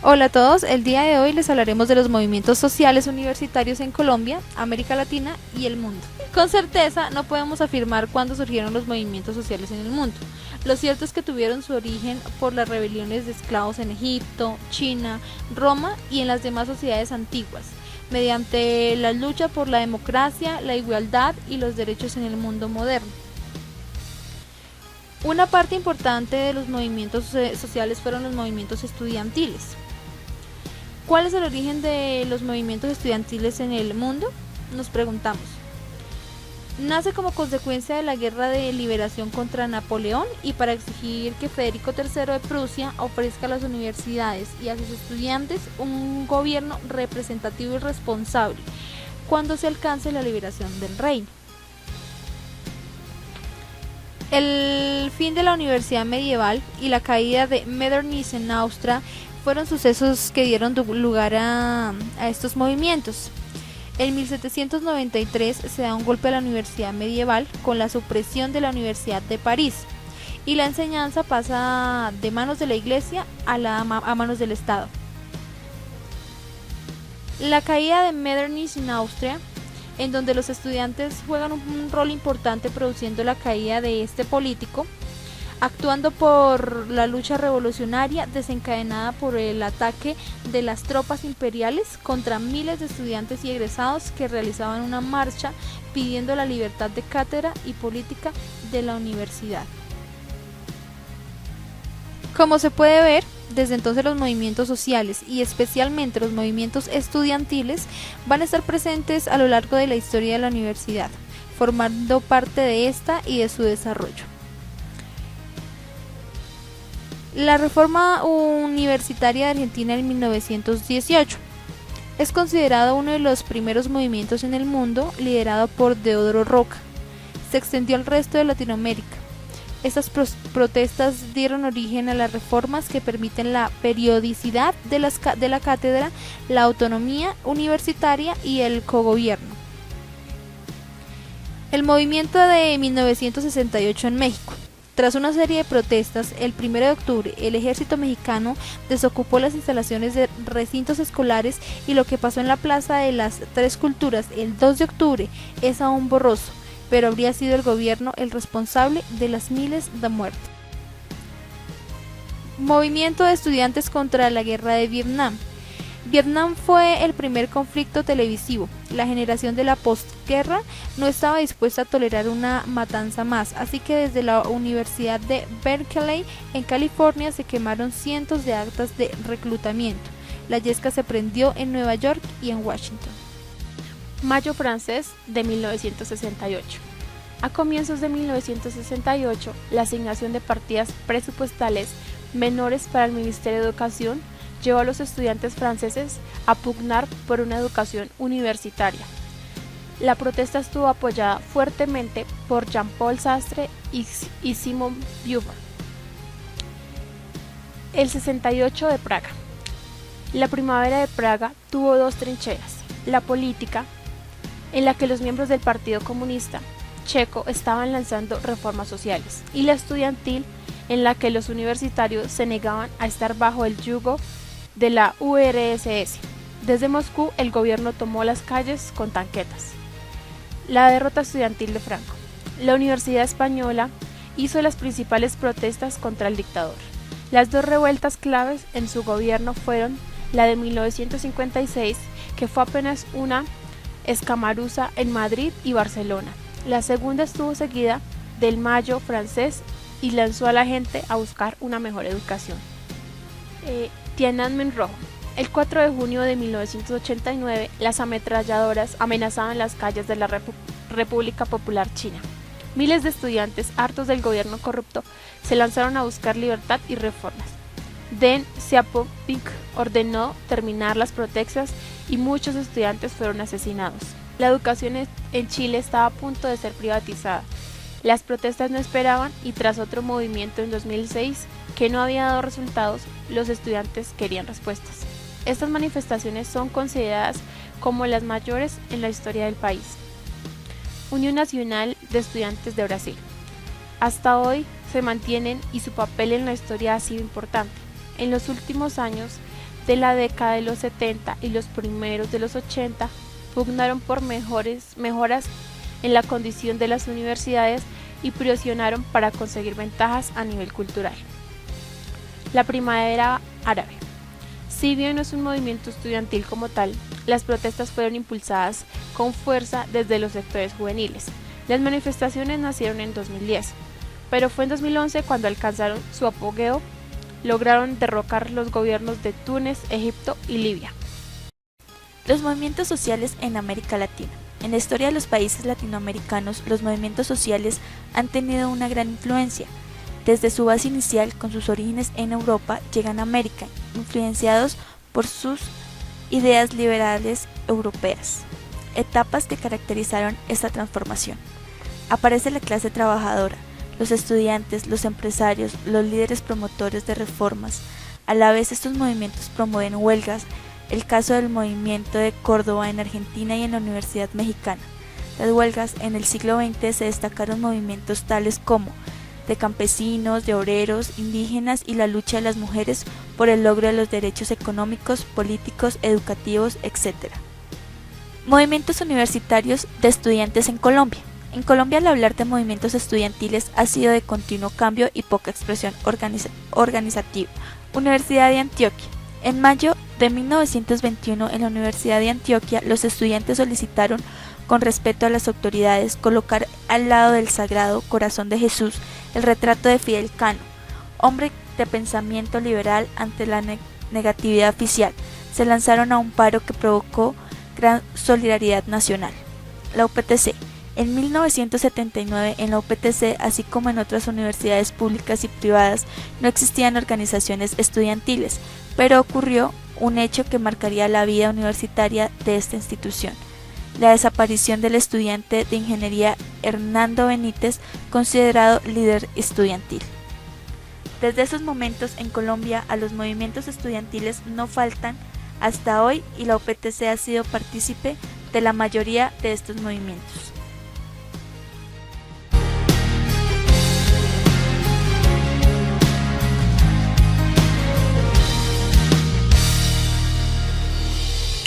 Hola a todos, el día de hoy les hablaremos de los movimientos sociales universitarios en Colombia, América Latina y el mundo. Con certeza no podemos afirmar cuándo surgieron los movimientos sociales en el mundo. Lo cierto es que tuvieron su origen por las rebeliones de esclavos en Egipto, China, Roma y en las demás sociedades antiguas, mediante la lucha por la democracia, la igualdad y los derechos en el mundo moderno. Una parte importante de los movimientos sociales fueron los movimientos estudiantiles. ¿Cuál es el origen de los movimientos estudiantiles en el mundo? Nos preguntamos. Nace como consecuencia de la guerra de liberación contra Napoleón y para exigir que Federico III de Prusia ofrezca a las universidades y a sus estudiantes un gobierno representativo y responsable cuando se alcance la liberación del reino. El fin de la universidad medieval y la caída de Metternich en Austria fueron sucesos que dieron lugar a estos movimientos. En 1793 se da un golpe a la universidad medieval con la supresión de la Universidad de París y la enseñanza pasa de manos de la Iglesia a manos del Estado. La caída de Metternich en Austria, en donde los estudiantes juegan un rol importante produciendo la caída de este político, actuando por la lucha revolucionaria desencadenada por el ataque de las tropas imperiales contra miles de estudiantes y egresados que realizaban una marcha pidiendo la libertad de cátedra y política de la universidad. Como se puede ver, desde entonces los movimientos sociales y especialmente los movimientos estudiantiles van a estar presentes a lo largo de la historia de la universidad, formando parte de esta y de su desarrollo. La Reforma Universitaria de Argentina en 1918 es considerado uno de los primeros movimientos en el mundo, liderado por Deodoro Roca. Se extendió al resto de Latinoamérica. Estas protestas dieron origen a las reformas que permiten la periodicidad de la cátedra, la autonomía universitaria y el cogobierno. El movimiento de 1968 en México. Tras una serie de protestas, el 1 de octubre el ejército mexicano desocupó las instalaciones de recintos escolares y lo que pasó en la Plaza de las Tres Culturas el 2 de octubre es aún borroso, pero habría sido el gobierno el responsable de las miles de muertes. Movimiento de estudiantes contra la guerra de Vietnam. Vietnam fue el primer conflicto televisivo. La generación de la postguerra no estaba dispuesta a tolerar una matanza más, así que desde la Universidad de Berkeley en California se quemaron cientos de actas de reclutamiento. La yesca se prendió en Nueva York y en Washington. Mayo francés de 1968. A comienzos de 1968, la asignación de partidas presupuestales menores para el Ministerio de Educación llevó a los estudiantes franceses a pugnar por una educación universitaria. La protesta estuvo apoyada fuertemente por Jean-Paul Sartre y Simon Beauvoir. El 68 de Praga. La primavera de Praga tuvo dos trincheras: la política, en la que los miembros del Partido Comunista Checo estaban lanzando reformas sociales, y la estudiantil, en la que los universitarios se negaban a estar bajo el yugo de la URSS. Desde Moscú, el gobierno tomó las calles con tanquetas. La derrota estudiantil de Franco. La Universidad Española hizo las principales protestas contra el dictador. Las dos revueltas claves en su gobierno fueron la de 1956, que fue apenas una escaramuza en Madrid y Barcelona. La segunda estuvo seguida del Mayo francés y lanzó a la gente a buscar una mejor educación. Tiananmen Rojo. El 4 de junio de 1989, las ametralladoras amenazaban las calles de la República Popular China. Miles de estudiantes, hartos del gobierno corrupto, se lanzaron a buscar libertad y reformas. Deng Xiaoping ordenó terminar las protestas y muchos estudiantes fueron asesinados. La educación en Chile estaba a punto de ser privatizada. Las protestas no esperaban y tras otro movimiento en 2006 que no había dado resultados, los estudiantes querían respuestas. Estas manifestaciones son consideradas como las mayores en la historia del país. Unión Nacional de Estudiantes de Brasil. Hasta hoy se mantienen y su papel en la historia ha sido importante. En los últimos años de la década de los 70 y los primeros de los 80 pugnaron por mejoras en la condición de las universidades y presionaron para conseguir ventajas a nivel cultural. La primavera árabe. Si bien no es un movimiento estudiantil como tal, las protestas fueron impulsadas con fuerza desde los sectores juveniles. Las manifestaciones nacieron en 2010, pero fue en 2011 cuando alcanzaron su apogeo. Lograron derrocar los gobiernos de Túnez, Egipto y Libia. Los movimientos sociales en América Latina. En la historia de los países latinoamericanos, los movimientos sociales han tenido una gran influencia. Desde su base inicial, con sus orígenes en Europa, llegan a América, influenciados por sus ideas liberales europeas. Etapas que caracterizaron esta transformación. Aparece la clase trabajadora, los estudiantes, los empresarios, los líderes promotores de reformas. A la vez estos movimientos promueven huelgas, el caso del movimiento de Córdoba en Argentina y en la Universidad Mexicana. Las huelgas en el siglo XX se destacaron movimientos tales como de campesinos, de obreros, indígenas y la lucha de las mujeres por el logro de los derechos económicos, políticos, educativos, etc. Movimientos universitarios de estudiantes en Colombia. En Colombia el hablar de movimientos estudiantiles ha sido de continuo cambio y poca expresión organizativa. Universidad de Antioquia. En mayo de 1921 en la Universidad de Antioquia los estudiantes solicitaron con respeto a las autoridades colocar al lado del Sagrado Corazón de Jesús el retrato de Fidel Cano, hombre de pensamiento liberal ante la negatividad oficial. Se lanzaron a un paro que provocó gran solidaridad nacional. La UPTC. En 1979 en la UPTC, así como en otras universidades públicas y privadas, no existían organizaciones estudiantiles, pero ocurrió un hecho que marcaría la vida universitaria de esta institución: la desaparición del estudiante de ingeniería Hernando Benítez, considerado líder estudiantil. Desde esos momentos en Colombia a los movimientos estudiantiles no faltan hasta hoy y la UPTC ha sido partícipe de la mayoría de estos movimientos.